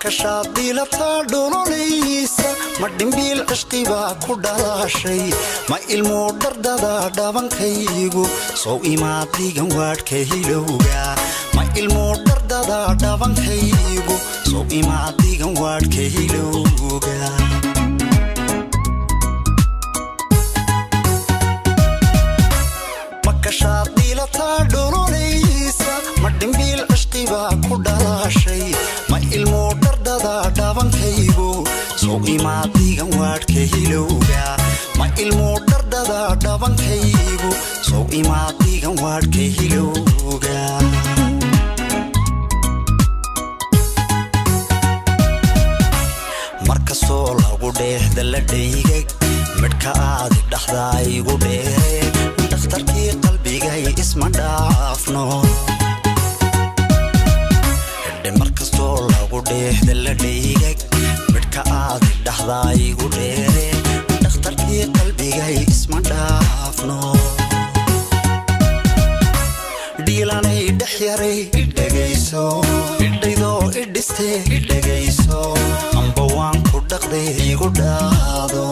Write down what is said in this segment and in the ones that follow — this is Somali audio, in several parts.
كشاطي لطادون ليسا مدين بالعشق باكو دلاشي ما إلمو دردادا دابان كيغو سو إما ديغن واد كيلوغا ما إلمو دردادا دابان كيغو سو إما ديغن واد كيلوغا كشاطي لطادون ليسا مدين بالعشق باكو دلاشي ما إلمو دردادا دابان كيغو سو إما ديغن واد كيلوغا ما إلمو دردادا دابان كيغو سو إما ديغن واد كيلوغا markasoo lagu dheehda la dheygay midka aad dhaxdaa igu dheere dhakhtarkii qalbigay isma dhaafno markasoo lagu dheehda la dheygay midka aad dhaxdaa igu dheere dhakhtarkii qalbigay isma dhaafno dhiilanay dhex yaray idhagayso idhaydoo idhiste idhagayso amba waan ku dhaqday igu dhaado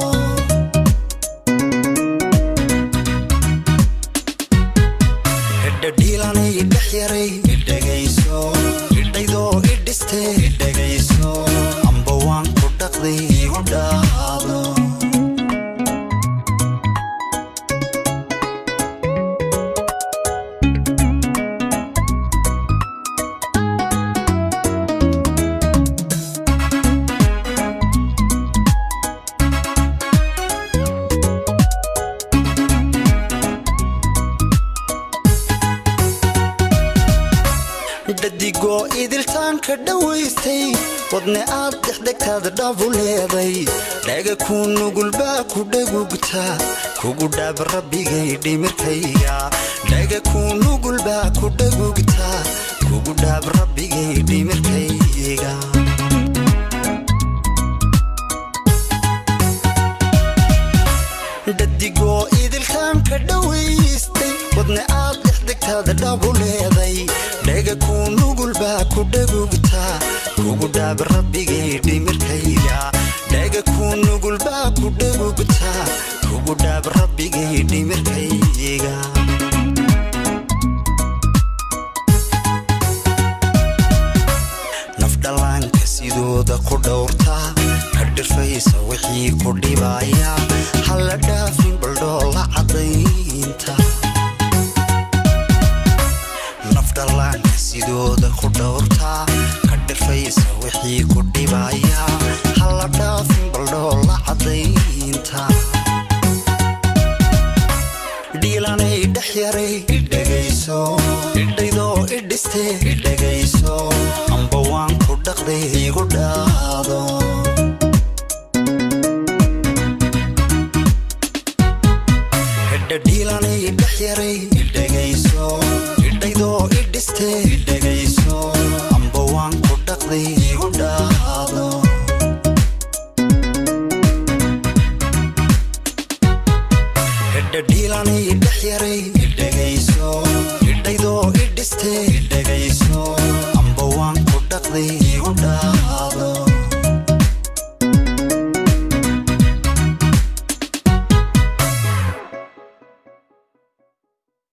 dhiilanay dhex yaray idhagayso idhaydoo idhiste idhagayso amba waan ku dhaqday igu dhaado dadigoo idiltaanka dhawaystay wadne aad dhexdhegtaada dhabu leeday dhaga ku nugulbaa ku dhagugtaa kugu dhaab rabbigay dhimirkayga dhaga ku nugulbaa ku dhagugtaa kugu dhaab rabbigay dhimirkayga dadigoo idiltaanka dhawaystay wadne aad dhexdhegtaada dhabu leeday dhaga ku nugulbaa ku dhagugtaa kugu dhaab rabbigay dhimirkayga dhaga ku nugulbaa ku dhagugtaa kugu dhaab rabbigay dhimirkayga nafdhalaanka sidooda ku dhowrtaa ka dhirfaysa wixii ku dhibaya hala dhaafin baldhoola cadaynta nafdhalaanka sidooda ku dhowrtaa ka dhirfaysa wixii ku dhibaya hala dhaafin baldhoola cadaynta dhiilanay dhex yaray idhagayso idhaydoo idhiste idhagayso amba waan ku dhaqday igu dhaado dhiilanay dhex yaray idhagayso idhaydoo idhiste idhagayso amba waan ku dhaqday igu dhaado dhiilanay dhex yaray idhagayso idhaydoo idhiste idhagayso amba waan ku dhaqday igu dhaado